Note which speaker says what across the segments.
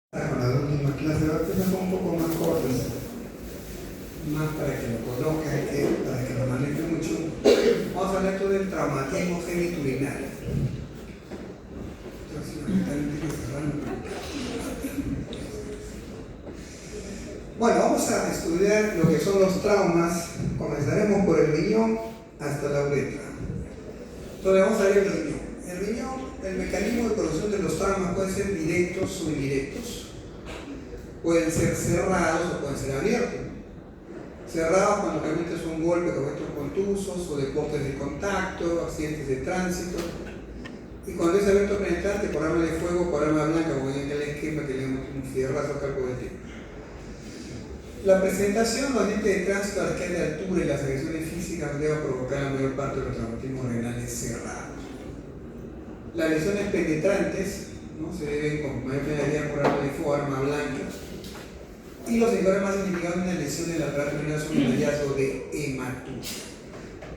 Speaker 1: Con las últimas clases, estas son un poco más cortas, más para que lo conozcan, para que lo manejen mucho. Vamos a hablar todo del traumatismo genitourinario. Bueno, vamos a estudiar lo que son los traumas. Comenzaremos por el riñón hasta la uretra. Entonces vamos a ver el riñón. El riñón, el mecanismo de producción de los traumas pueden ser directos o indirectos. Pueden ser cerrados o pueden ser abiertos. Cerrados cuando realmente es un golpe con estos contusos o deportes de contacto, accidentes de tránsito. Y cuando es abierto penetrante por arma de fuego, por arma blanca, como en el esquema que le damos un fierrazo acá por el tipo. La presentación, los dientes de tránsito, la escala de altura y las agresiones físicas deben provocar la mayor parte de los traumatismos renales cerrados. Las lesiones penetrantes, ¿no?, se deben con mayor penalidad por arma de fuego, arma blanca. Y los indicadores más significativos de una lesión de la aparato renal son el hallazgo de hematuria.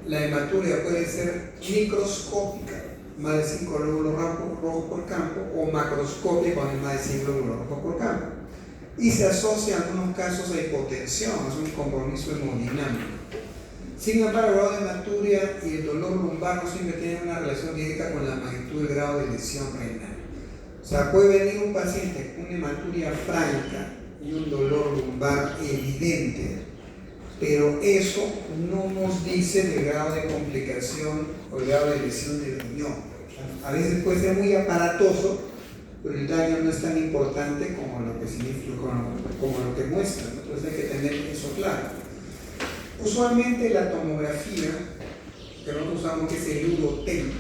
Speaker 1: La hematuria puede ser microscópica, más de 5 glóbulos rojos por campo, o macroscópica, con más de 100 glóbulos rojos por campo. Y se asocia en algunos casos a hipotensión, es un compromiso hemodinámico. Sin embargo, el grado de hematuria y el dolor lumbar no siempre tienen una relación directa con la magnitud del grado de lesión renal. O sea, puede venir un paciente con una hematuria franca y un dolor lumbar evidente, pero eso no nos dice del grado de complicación o el grado de lesión del riñón. A veces puede ser muy aparatoso, pero el daño no es tan importante como lo que significa, como lo que muestra. Entonces hay que tener eso claro. Usualmente la tomografía que nosotros usamos, que es el UroTEM,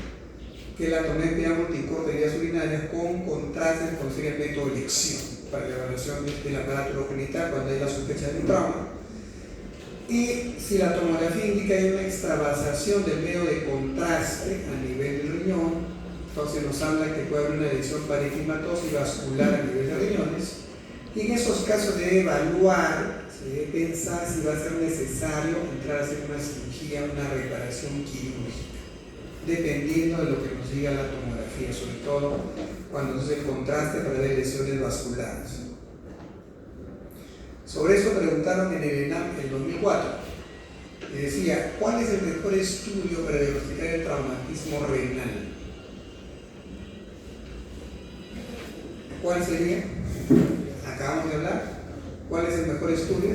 Speaker 1: que es la tomografía multicorte de vías urinarias con contraste con el método de elección para la evaluación del aparato urogenital cuando hay la sospecha de un trauma. Y si la tomografía indica que hay una extravasación del medio de contraste a nivel del riñón, entonces nos habla que puede haber una lesión parenquimatosa y vascular a nivel de riñones. Y en esos casos debe evaluar, se debe pensar si va a ser necesario entrar a hacer una cirugía, una reparación quirúrgica, dependiendo de lo que nos diga la tomografía, sobre todo cuando es el contraste para ver lesiones vasculares. Sobre eso preguntaron en el ENAM en 2004, y decía, ¿cuál es el mejor estudio para diagnosticar el traumatismo renal? ¿Cuál sería? Acabamos de hablar. ¿Cuál es el mejor estudio?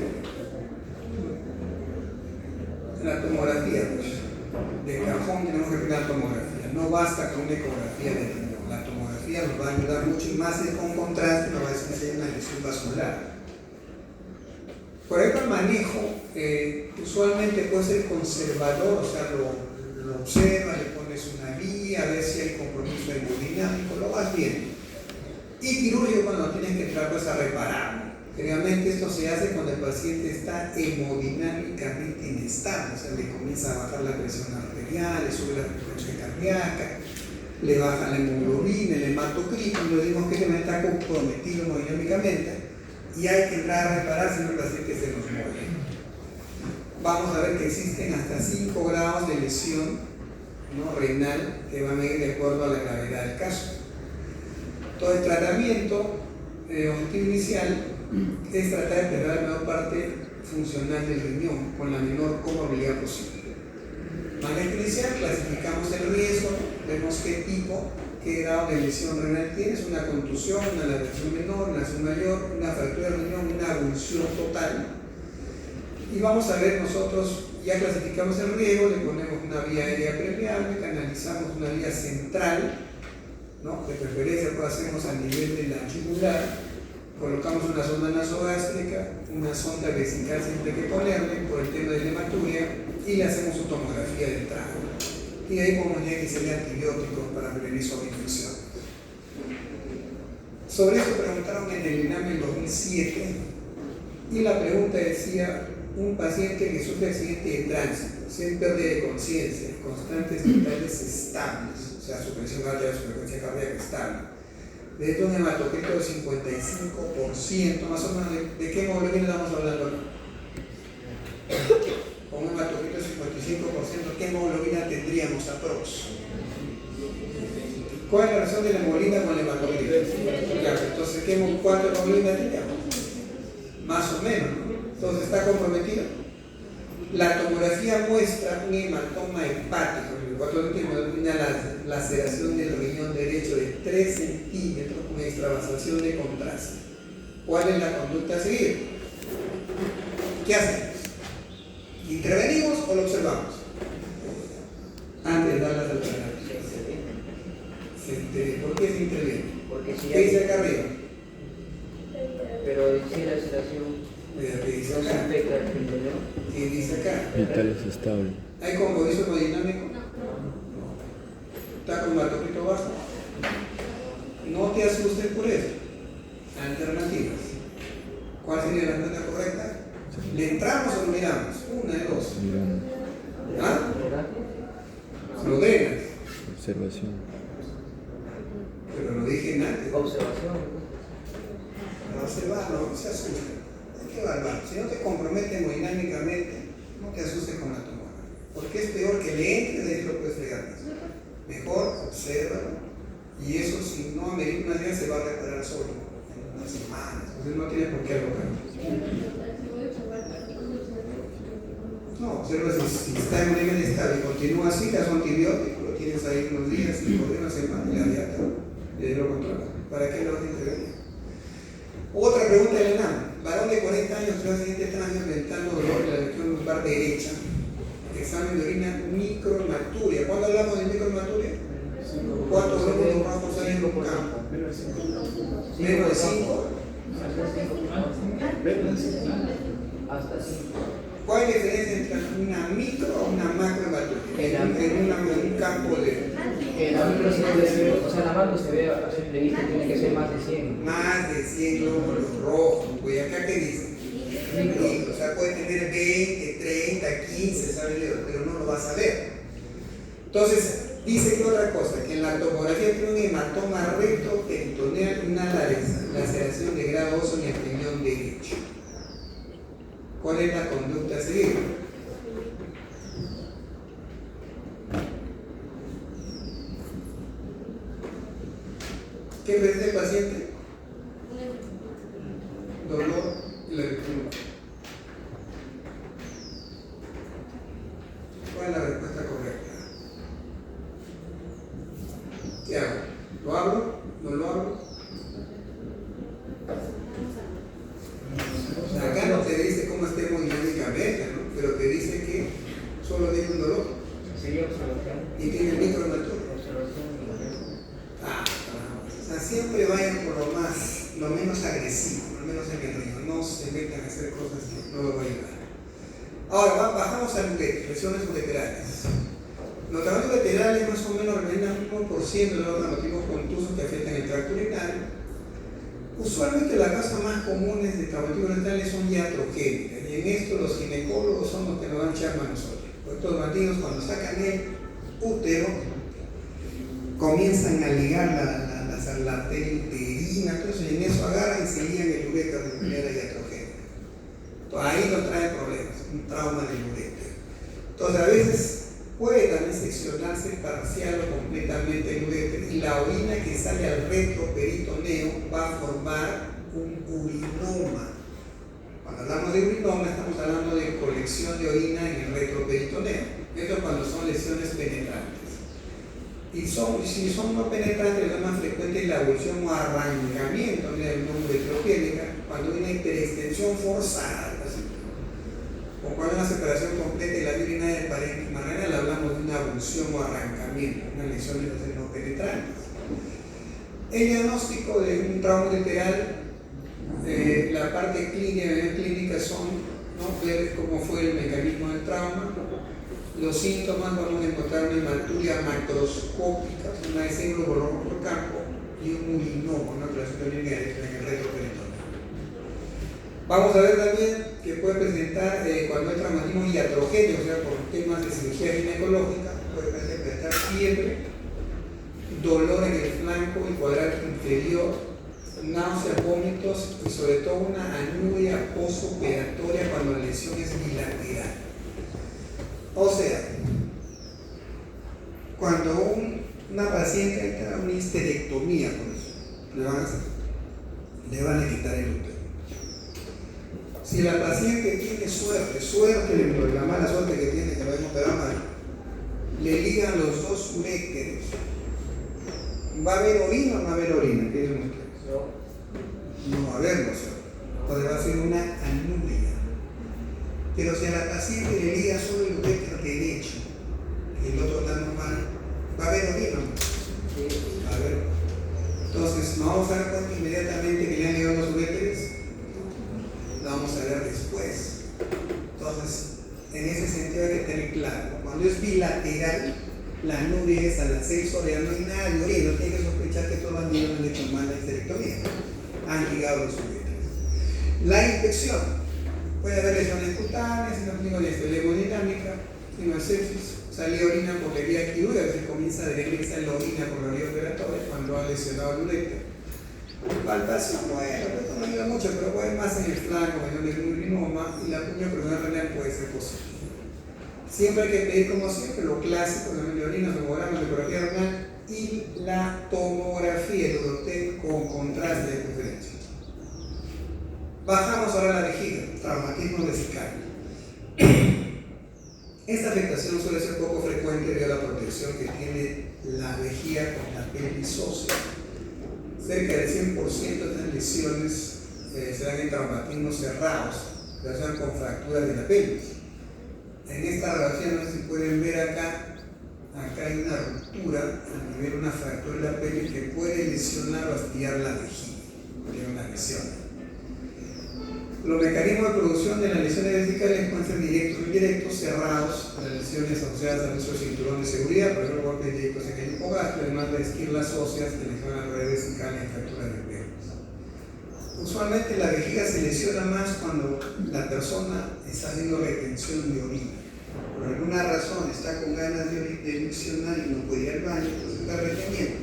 Speaker 1: La tomografía, pues. De cajón tenemos que tener la tomografía. No basta con una ecografía de riñón. La tomografía nos va a ayudar mucho, y más con contraste nos va a decir si hay una lesión vascular. Por ejemplo, el manejo usualmente puede ser conservador, o sea, lo observa, le pones una guía, a ver si hay compromiso hemodinámico, lo vas viendo. Y quirúrgico cuando tienes que entrar pues a repararlo. Generalmente esto se hace cuando el paciente está hemodinámicamente inestable, o sea, le comienza a bajar la presión arterial, le sube la frecuencia cardíaca, le baja la hemoglobina, el hematocrito, y lo digo que está comprometido hemodinámicamente y hay que entrar a reparar si no el paciente se nos muere. Vamos a ver que existen hasta 5 grados de lesión, ¿no?, renal, que van a ir de acuerdo a la gravedad del caso. Todo el tratamiento objetivo inicial es tratar de perder la menor parte funcional del riñón con la menor comorbilidad posible. Manejo inicial, clasificamos el riesgo, vemos qué tipo, qué grado de lesión renal tienes, una contusión, una lesión menor, una lesión mayor, una fractura del riñón, una abulsión total. Y vamos a ver nosotros, ya clasificamos el riesgo, le ponemos una vía aérea permeable, canalizamos una vía central, ¿no?, de preferencia lo hacemos a nivel de la yugular, colocamos una sonda nasogástrica, una sonda vesical siempre hay que ponerle por el tema de la hematuria, y le hacemos su tomografía de entrada. Y ahí podemos ya iniciar antibióticos para prevenir sobreinfección. Sobre eso preguntaron en el ENAM en 2007, y la pregunta decía, un paciente que sufre accidente de tránsito, sin pérdida de conciencia, constantes vitales estables, o sea, su presión arterial, su frecuencia cardíaca estable, de un hematocrito del 55%, más o menos, ¿de qué hemoglobina estamos hablando? Con un hematocrito del 55%, ¿qué hemoglobina tendríamos aprox? ¿Cuál es la relación de la hemoglobina con la hematocrita? Claro, entonces, ¿qué 4 hemoglobina teníamos? Más o menos, ¿no? Entonces, ¿está comprometido? La tomografía muestra un hematoma hepático, en el 4 denomina la laceración del riñón derecho de 3 centímetros con extravasación de contraste. ¿Cuál es la conducta a seguir? ¿Qué hacemos? ¿Intervenimos o lo observamos? Antes de dar las alternativas. ¿Por qué se interviene?
Speaker 2: Porque si
Speaker 1: ¿Qué dice acá arriba?
Speaker 2: Pero si la situación
Speaker 1: ¿Qué dice
Speaker 2: no se
Speaker 1: acá?
Speaker 2: afecta al fin, ¿no?
Speaker 1: ¿Qué dice acá?
Speaker 3: Vital es estable.
Speaker 1: ¿Hay compromiso hemodinámico? ¿Está con hematocrito bajo? No te asustes por eso. Alternativas. ¿Cuál sería la respuesta correcta? ¿Le entramos o lo miramos? Una de dos.
Speaker 3: Miramos.
Speaker 1: ¿Ah? Lo drenas.
Speaker 3: Observación.
Speaker 1: Pero lo dije antes.
Speaker 2: Observación.
Speaker 1: No se va, no se asuste. Hay que evaluar. Si no te comprometes hemodinámicamente, no te asustes con la tomografía. Porque es peor que le entre de lo puedes fregar más. Mejor obsérvalo. Y eso, si no amerita unas días, se va a reparar solo. En unas semanas. Entonces no tiene por qué alocar. No, observa si está en un nivel estable y continúa así, das un antibiótico, lo tienes ahí unos días, 5 días, una semana, y ya está. Y ahí lo controla. ¿Para qué lo vas a intervenir? Otra pregunta del ENAM. Varón de 40 años, tras siguiente trance enfrentando dolor en la región lumbar derecha. Examen de orina microhematuria. ¿Cuándo hablamos de microhematuria? ¿Cuántos glóbulos rojos hay en un campo? ¿Menos de 5?
Speaker 2: Hasta 5.
Speaker 1: ¿Cuál es la diferencia entre una micro o una macrohematuria? En un campo de...
Speaker 2: La micro se ve, o sea, la macro se ve a simple vista, tiene que ser más de 100.
Speaker 1: Más de 100 glóbulos rojos. Pues acá, ¿qué dice? Micro. O sea, puede tener 20, 30, 15, ¿sabes? Pero no lo vas a ver. Entonces, dice que otra cosa, que en la tomografía tiene un hematoma retroperitoneal, una laceración de grado óseo en el riñón derecho. ¿Cuál es la conducta a seguir? ¿Qué presenta el paciente? Dolor y la lectura. ¿Cuál es la respuesta correcta? ¿Qué hago? ¿Lo abro? ¿No lo abro? Acá no te dice cómo esté hemodinámicamente, ¿no? Pero te dice que solo tiene un dolor.
Speaker 2: Sería observación.
Speaker 1: Y tiene microhematuria.
Speaker 2: Observación.
Speaker 1: O sea, siempre vayan por lo menos agresivo, lo menos en el riñón. No se metan a hacer cosas que no lo van a ayudar. Ahora, bajamos al ureter, lesiones ureterales. Los traumatismos ureterales más o menos representan un 1% de los traumatismos contusos que afectan el tracto urinario. Usualmente las causas más comunes de traumatismos ureterales son iatrogénicas, y en esto los ginecólogos son los que nos dan charma a nosotros. Porque estos traumatismos, cuando sacan el útero, comienzan a ligar la arteria uterina, entonces en eso agarran y se lían el uréter de manera iatrogénica. Entonces ahí nos trae problemas, un trauma del uréter. Entonces a veces puede también seccionarse parcial o completamente el uréter, y la orina que sale al retroperitoneo va a formar un urinoma. Cuando hablamos de urinoma estamos hablando de colección de orina en el retroperitoneo. Esto es cuando son lesiones penetrantes. Y si son no penetrantes, lo más frecuente es la evolución o arrancamiento de la unión ureterogénica, cuando hay una hiperextensión forzada, o cuando hay una separación completa de la vía urinaria del parénquima renal, hablamos de una abulsión o arrancamiento, una lesión de las no penetrantes. El diagnóstico de un trauma ureteral, la parte clínica son, ¿no?, ver cómo fue el mecanismo del trauma. Los síntomas, vamos a encontrar una hematuria macroscópica, una de glóbulos rojos por campo, y un urinoma, una alteración urinaria en el retroperitoneo. Vamos a ver también que puede presentar, cuando hay traumatismo iatrogénico, o sea, por temas de cirugía ginecológica, puede presentar fiebre, dolor en el flanco y cuadrante inferior, náuseas, vómitos y sobre todo una anuria postoperatoria cuando la lesión es bilateral. O sea, cuando Una paciente hay que dar una histerectomía por eso. Le van a quitar el útero. Si la paciente tiene suerte, la mala suerte que tiene, que lo hemos operado mal, le ligan los dos uréteros. ¿Va a haber orina o no va a haber orina? ¿Qué dicen ustedes? No va a haberlo, porque va a ser una anuria. Pero si a la paciente le liga solo el urétero derecho, y el otro está normal, ¿va a haber orina? Sí. Va a haber. Entonces, ¿nos vamos a dar cuenta inmediatamente que le han ligado los uréteros? Lo vamos a ver después. Entonces, en ese sentido hay que tener claro, cuando es bilateral, la anuria es a las 6 horas, no hay nada de orina, no tiene que sospechar que todos los niños han hecho mal la histerectomía, han ligado los uréteros. La infección, puede haber lesiones cutáneas, si no tengo diastolía hemodinámica, sino sepsis, salía orina por la vía quirúrgica, se comienza a drenar la orina por la vía operatoria cuando ha lesionado el urétero. Palpación, bueno, esto no ayuda mucho, pero puede más en el flanco, en el urinoma, y la puniopresión renal puede ser positiva. Siempre hay que pedir, como siempre, lo clásico, también de orina, tomogramas de ecografía renal y la tomografía, el Uroten con contraste de preferencia. Bajamos ahora a la vejiga, traumatismo vesical. Esta afectación suele ser poco frecuente debido a la protección que tiene la vejiga con la pelvis ósea. Cerca del 100% de estas lesiones se dan en traumatismos cerrados, relacionados con fracturas de la pelvis. En esta relación, no sé si pueden ver acá hay una ruptura a nivel de una fractura de la pelvis que puede lesionar o astillar la vejiga, tiene una lesión. Los mecanismos de producción de las lesiones vesicales pueden ser directos o indirectos, cerrados, las lesiones asociadas a nuestro cinturón de seguridad, por ejemplo, golpes directos en el hipogastrio, además de esquirlas óseas que lesionan las redes vesicales y fracturas de pelvis. Usualmente la vejiga se lesiona más cuando la persona está haciendo retención de orina. Por alguna razón está con ganas de emisionar y no puede ir al baño, entonces está reteniendo.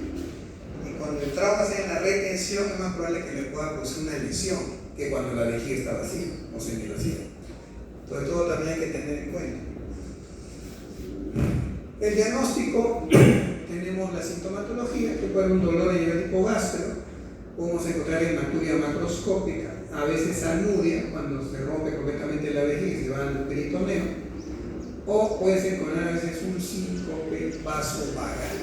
Speaker 1: Y cuando el trauma sea en la retención, es más probable que le pueda producir una lesión que cuando la vejiga está vacía o semivacía. Sobre todo también hay que tener en cuenta. El diagnóstico, tenemos la sintomatología, que puede haber un dolor a nivel hipogástrico, podemos encontrar hematuria macroscópica, a veces anuria, cuando se rompe completamente la vejiga y se va al peritoneo, o puede ser encontrar a veces un síncope vasovagal.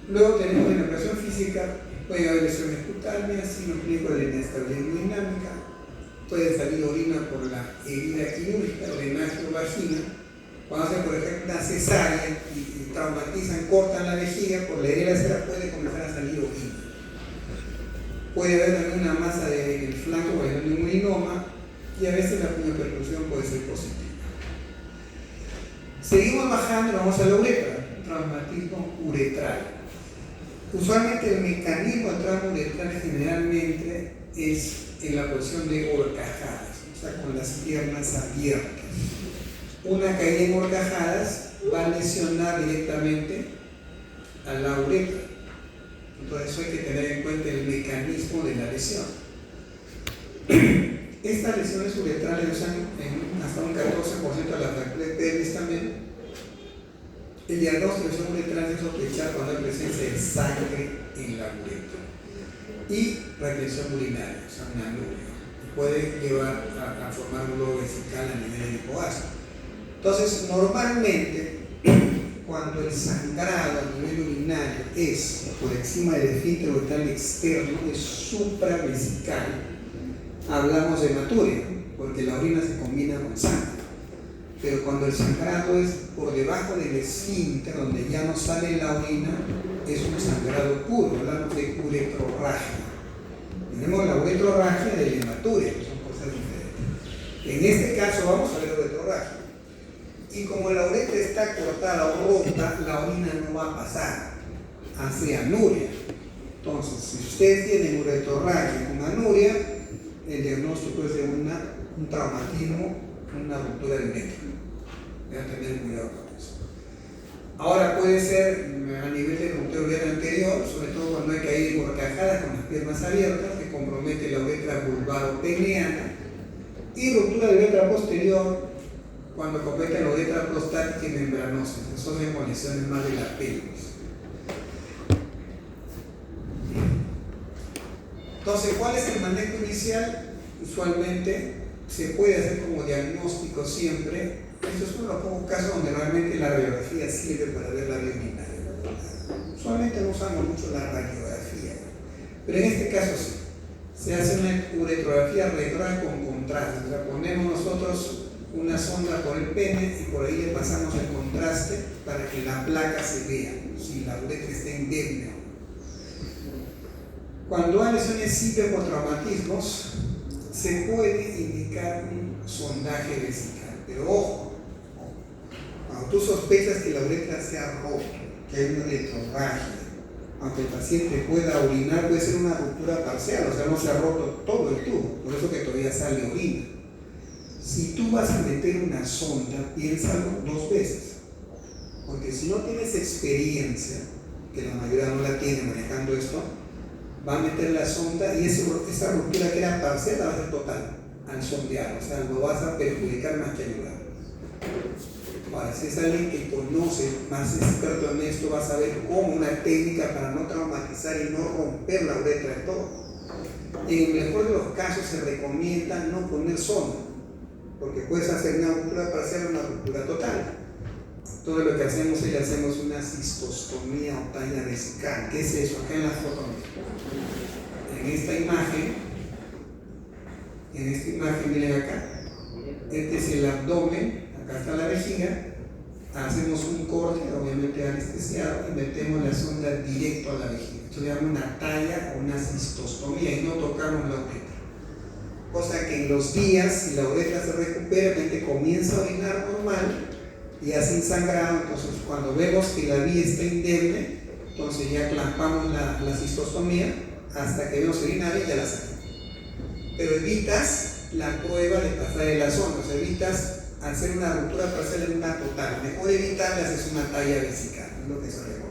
Speaker 1: Luego tenemos en la operación física, puede haber lesiones cutáneas, signo clínico de inestabilidad hemodinámica, puede salir orina por la herida quirúrgica, drenaje o vagina. Cuando hacen, por ejemplo, una cesárea y traumatizan, cortan la vejiga, por la herida cesárea puede comenzar a salir orina. Puede haber también una masa en el flanco, por ejemplo, un urinoma, y a veces la puniopercusión puede ser positiva. Seguimos bajando y vamos a la uretra, traumatismo uretral. Usualmente el mecanismo del trauma uretral generalmente es en la posición de horcajadas, o sea, con las piernas abiertas. Una caída en horcajadas va a lesionar directamente a la uretra. Entonces eso hay que tener en cuenta el mecanismo de la lesión. Estas lesiones uretrales usan hasta un 14% de la fractura de pelvis también. El diagnóstico de lesión uretral es sospechar cuando hay presencia de sangre en la uretra y retención urinaria, o sea, una anuria. Puede llevar a formar un globo vesical a nivel del hipogastrio. Entonces, normalmente, cuando el sangrado a nivel urinario es por encima del esfínter uretral externo, es supravesical, hablamos de hematuria, porque la orina se combina con sangre. Pero cuando el sangrado es por debajo del esfínter, donde ya no sale la orina, es un sangrado puro, hablamos de uretrorragia. Tenemos la uretrorragia de la hematuria, que son cosas diferentes. En este caso vamos a ver la uretrorragia. Y como la uretra está cortada o rota, la orina no va a pasar, hace anuria. Entonces, si ustedes tienen uretrorragia con anuria, el diagnóstico es de un traumatismo, una ruptura del metro. Deben tener cuidado con eso. Ahora puede ser a nivel de ruptura uretra anterior, sobre todo cuando hay caída en horcajadas con las piernas abiertas, que compromete la uretra vulvaropeneana, y ruptura de uretra posterior, cuando compete la uretra prostática y membranosa. Eso son lesiones más de la pelvis. Entonces, ¿cuál es el manejo inicial? Usualmente se puede hacer como diagnóstico siempre. Estos son los pocos casos donde realmente la radiografía sirve para ver la vía urinaria. Usualmente no usamos mucho la radiografía, pero en este caso sí. Se hace una uretrografía retral con contraste. O sea, ponemos nosotros una sonda por el pene y por ahí le pasamos el contraste para que la placa se vea, si la uretra está indemne. Cuando hay lesiones simples por traumatismos, se puede indicar un sondaje vesical, pero ojo, cuando tú sospechas que la uretra se ha roto, que hay una retrorragia, aunque el paciente pueda orinar, puede ser una ruptura parcial, o sea, no se ha roto todo el tubo, por eso que todavía sale orina. Si tú vas a meter una sonda, piénsalo 2 veces, porque si no tienes experiencia, que la mayoría no la tiene manejando esto, va a meter la sonda y esa ruptura que era parcial la va a ser total al sondear, o sea, lo vas a perjudicar más que ayudar. Ahora, si es alguien que conoce, más experto en esto, va a saber cómo una técnica para no traumatizar y no romper la uretra del todo. En el mejor de los casos se recomienda no poner sonda, porque puedes hacer una ruptura parcial o una ruptura total. Todo lo que hacemos es hacemos una cistostomía o talla vesical. ¿Qué es eso? Acá en la foto. En esta imagen, miren acá. Este es el abdomen, acá está la vejiga. Hacemos un corte, obviamente anestesiado, y metemos la sonda directo a la vejiga. Esto se llama una talla o una cistostomía y no tocamos la uretra. Cosa que en los días, si la uretra se recupera, la gente comienza a orinar normal, y así sangrado. Entonces cuando vemos que la vía está indemne, entonces ya clampamos la cistostomía hasta que vemos orinar y ya la sacamos. Pero evitas la prueba de pasar de la sonda, o sea, evitas hacer una ruptura parcial en una total. Mejor evitar y haces una talla vesical, es lo que se recomienda.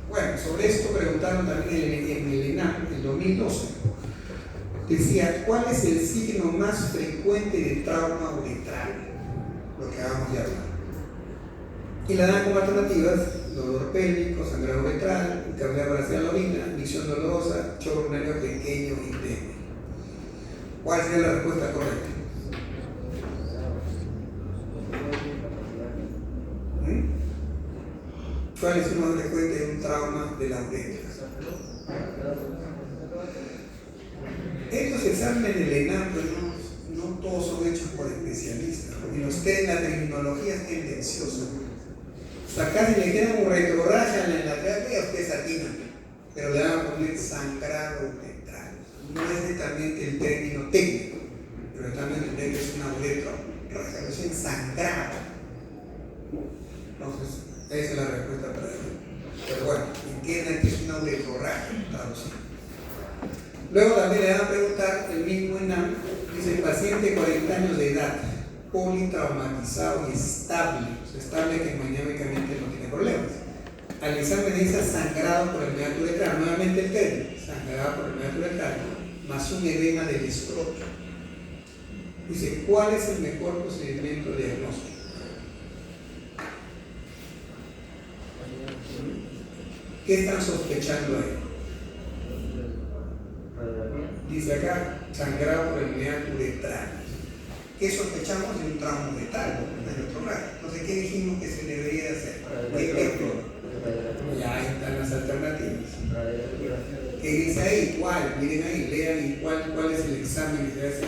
Speaker 1: Bueno, sobre esto preguntaron también en el ENAM, el 2012. Decía, ¿cuál es el signo más frecuente de trauma uretral? Lo que acabamos de hablar. Y la dan como alternativas: dolor pélvico, sangrado uretral, incapacidad para hacer la orina, micción dolorosa, chorro urinario pequeño y débil. ¿Cuál sería la respuesta correcta? ¿Cuál es el más frecuente de un trauma de la uretra? Estos exámenes del ENAM, no todos son hechos por especialistas, y los que la terminología es tendenciosa. O sea, casi le quedan un retrorragia en la terapia, ustedes atinan, pero le van a poner sangrado uretral. No es netamente el término técnico, pero también entender que es una uretrorragia, es ensangrado. Entonces, esa es la respuesta para ello. Pero bueno, entiendan que es una uretrorragia, traducido. Luego también le van a preguntar el mismo ENAM, dice: paciente de 40 años de edad, politraumatizado y estable, estable que hemodinámicamente no tiene problemas. Al examen dice sangrado por el meato uretral, nuevamente el término, sangrado por el meato uretral, más un edema del escroto. Dice, ¿cuál es el mejor procedimiento diagnóstico? ¿Qué están sospechando ahí? Dice acá, sangrado por el meato uretral. ¿Qué sospechamos? De un trauma uretral, de retrorragia. Entonces, ¿qué dijimos que se debería hacer? Ya ahí están las alternativas. ¿Qué dice ahí? ¿Cuál? Miren ahí, lean y cuál es el examen que se hace.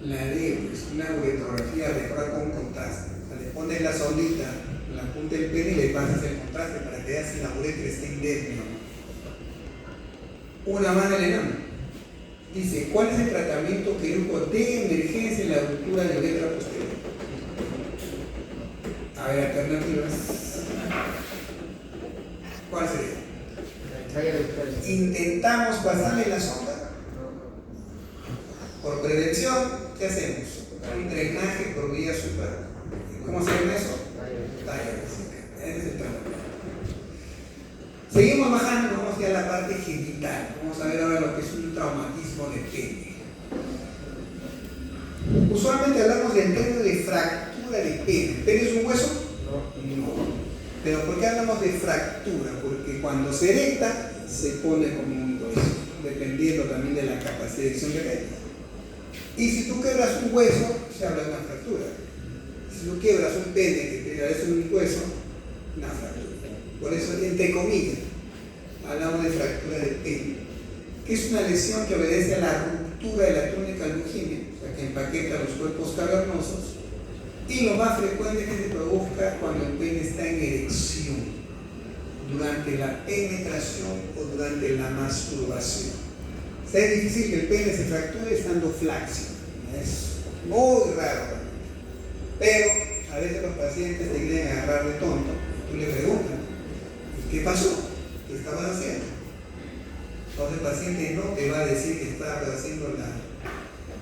Speaker 1: La D es una uretrografía retral con contraste. O sea, le pones la sondita en la punta del pene y le pasas el contraste para que veas si la uretra está indemne o no. Una más del ENAM. Dice, ¿cuál es el tratamiento quirúrgico de emergencia en la ruptura de uretra posterior? A ver, alternativas. ¿Cuál sería? Intentamos pasarle la sonda. Por prevención, ¿qué hacemos? Un drenaje por vía superior. ¿Cómo se llama eso? Talla vesical. Ese es el tratamiento. Seguimos bajando, vamos a la parte genital. Vamos a ver ahora lo que es un traumatismo de pene. Usualmente Normalmente hablamos del término de fractura de pene. ¿El pene es un hueso? No. Pero ¿por qué hablamos de fractura? Porque cuando se erecta, se pone como un hueso, dependiendo también de la capacidad de erección que tenga. Y si tú quebras un hueso, se habla de una fractura. Si tú quebras un pene que te en un hueso, una fractura. Por eso, entre comillas, hablamos de fractura de pene, que es una lesión que obedece a la ruptura de la túnica albuginea, o sea, que empaqueta los cuerpos cavernosos, y lo más frecuente es que se produzca cuando el pene está en erección, durante la penetración o durante la masturbación. O sea, es difícil que el pene se fracture estando flácido, es muy raro, pero a veces los pacientes te quieren agarrar de tonto, tú le preguntas, ¿qué pasó? ¿Qué estabas haciendo? Entonces el paciente no te va a decir que estaba haciendo la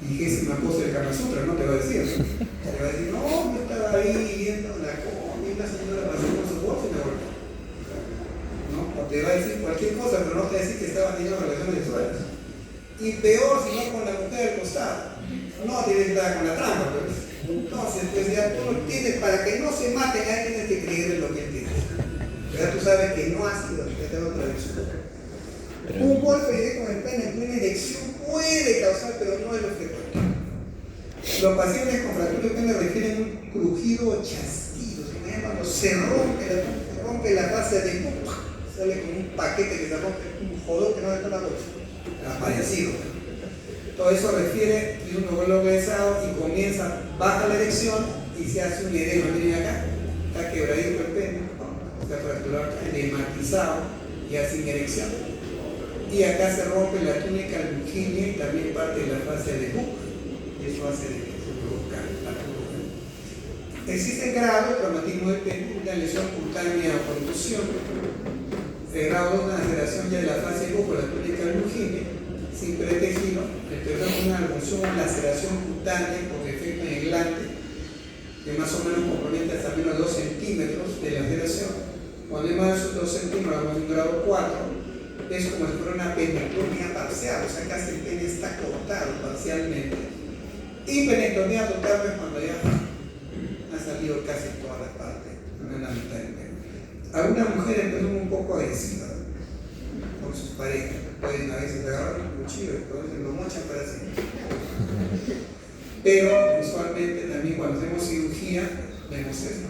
Speaker 1: 20ª cosa del Kama Sutra, no te va a decir. Te va a decir, no, yo estaba ahí viendo la cosa, y la señora pasó con su bolsa y me volvió. ¿No? O te va a decir cualquier cosa, pero no te va a decir que estaba teniendo relaciones sexuales. Y peor si no con la mujer del costado. No tienes que estar con la trampa, pues. Entonces, pues ya tú lo tienes, para que no se maten, ahí tienes que creer en lo que él tiene. Ya tú sabes que no ha sido, ya tengo otra lección. Un golpe directo con el pene en plena erección puede causar, pero no es lo frecuente. Los pacientes con fractura de pene refieren un crujido o chasquido. Cuando se rompe la fascia de pum, sale como un paquete que se rompe, un jodón que no deja la bolsa. Aparecido. Todo eso refiere que uno vuelve organizado y comienza, baja la erección y se hace un edema. Miren acá, está quebradito el pene, está fracturado, edematizado, ya sin erección. Y acá se rompe la túnica albuginea y también parte de la fascia de Buch, y eso hace de que se produzca la fractura. Existen grados de traumatismo del pene, una lesión cutánea o contusión, grado 2, una laceración ya de la fascia de Buch o la túnica albuginea, sin pretejido, el tercero una albunción o laceración cutánea por defecto en el glande, que más o menos compromete hasta menos de 2 centímetros de laceración. Cuando hay más de 2 centímetros, hablamos de un grado 4, es como si fuera una penectomía parcial, o sea, casi el pene está cortado parcialmente. Y penectomía total es cuando ya ha salido casi toda la parte, no es la mitad del pene. Algunas mujeres son un poco agresivas con sus parejas, pueden a veces agarrar un cuchillo y entonces lo mochan para así. Pero usualmente también cuando hacemos cirugía, vemos esto.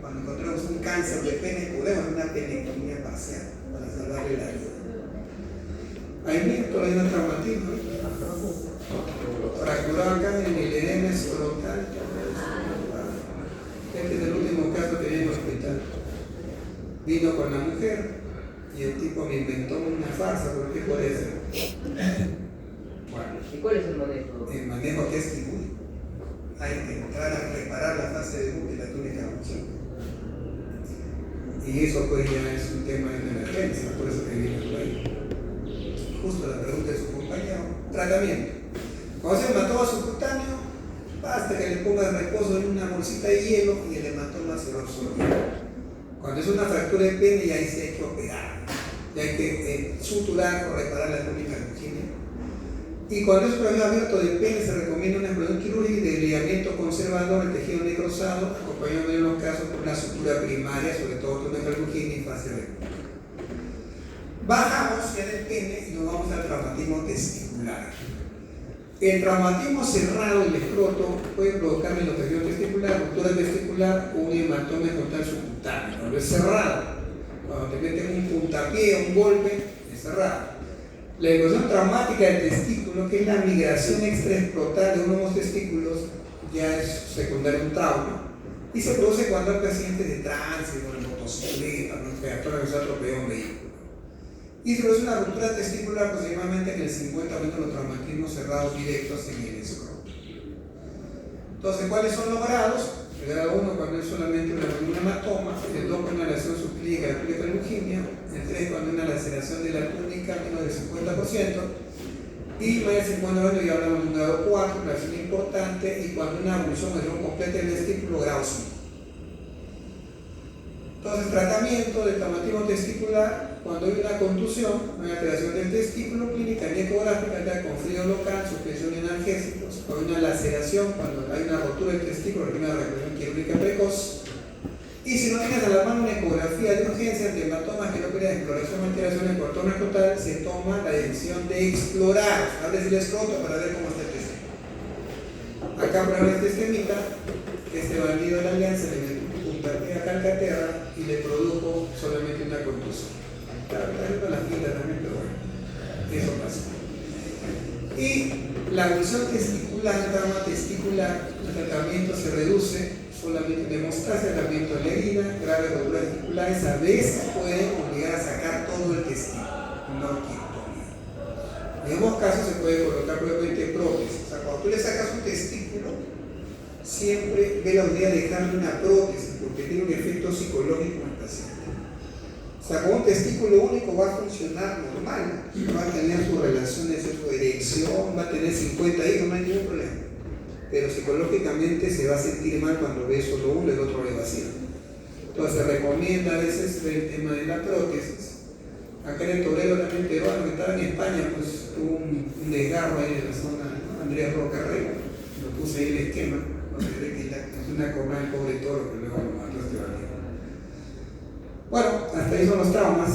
Speaker 1: Cuando encontramos un cáncer de pene, podemos hacer una penectomía parcial para salvarle la vida. Ahí mismo todavía no traumatismo, fracturado acá en el edema escrotal. Este es el último caso que vi en el hospital. Vino con la mujer y el tipo me inventó una farsa, ¿por qué puede ser? Bueno,
Speaker 2: ¿Y cuál es el manejo?
Speaker 1: el manejo que es quirúrgico. Hay que entrar a preparar la fase de buque y la túnica albuginea. Y eso pues ya es un tema de emergencia, por eso que viene por ahí. Justo la pregunta de su compañero, tratamiento. Cuando se hematoma subcutáneo, basta que le ponga el reposo en una bolsita de hielo y el hematoma se va a absorber. Cuando es una fractura de pene, ya ahí sí hay que operar, ya hay que suturar o reparar la túnica albuginea. Y cuando es un problema abierto del pene, se recomienda una exploración quirúrgica de ligamento conservador, el tejido necrosado, acompañado en los casos por una sutura primaria, sobre todo túnica albuginea y fascia de Buch. Bajamos ya del pene y nos vamos al traumatismo testicular. El traumatismo cerrado del escroto puede provocar melotejido testicular, ruptura testicular o un hematoma escrotal subcutáneo. Cuando es cerrado, cuando te meten un puntapié, un golpe, es cerrado. La evolución traumática del testículo, que es la migración extraescrotal de uno de los testículos, ya es secundario a un trauma. Y se produce cuando hay pacientes de tránsito, en motocicleta, en que se atropelló un vehículo. Y se produce una ruptura testicular aproximadamente en el 50% de los traumatismos cerrados directos en el escroto. Entonces, ¿cuáles son los grados? El grado 1 cuando es solamente un hematoma, el 2 cuando una lesión subclínica de la túnica albuginea, el 3 cuando una laceración de la túnica menos del 50%, y más del 50% ya hablamos de un grado 4, una lesión importante, y cuando una abulsión o lesión completa del testículo, grado 5. Entonces, tratamiento del traumatismo testicular cuando hay una contusión, una alteración del testículo, clínica ecográfica con frío local, suspensión de analgésicos, o una laceración cuando hay una rotura del testículo, hay una reacción quirúrgica precoz. Y si no tienes a la mano una ecografía de urgencia de hematomas que no quería exploración o alteración en cortona total, se toma la decisión de explorar, abres el escroto para ver cómo está el testículo. Acá por este esquemita, este bandido de la alianza le metió puntartía calcaterra y le produjo solamente una contusión. Claro, con la pinta también, pero bueno, eso pasa. Y la abulsión testicular, el trauma testicular, el tratamiento se reduce solamente demostrar tratamiento de la herida, graves roturas testiculares, a veces pueden obligar a sacar todo el testículo, no quiectomía. En ambos casos se puede colocar probablemente prótesis. O sea, cuando tú le sacas un testículo, siempre ve la idea de dejarle una prótesis, porque tiene un efecto psicológico en el paciente. O sea, con un testículo único va a funcionar normal, va a tener sus relaciones, su erección, va a tener 50 hijos, no hay ningún problema. Pero psicológicamente se va a sentir mal cuando ve solo uno y el otro ve vacío. Entonces se recomienda a veces ver el tema de la prótesis. Acá en el Torero también peruano que estaba en España, pues tuvo un desgarro ahí en la zona, ¿no? Andrés Roca Rey, lo puse ahí el esquema, donde ve que es una corona del pobre toro que luego lo mató este bandido. Bueno, hasta ahí son los traumas.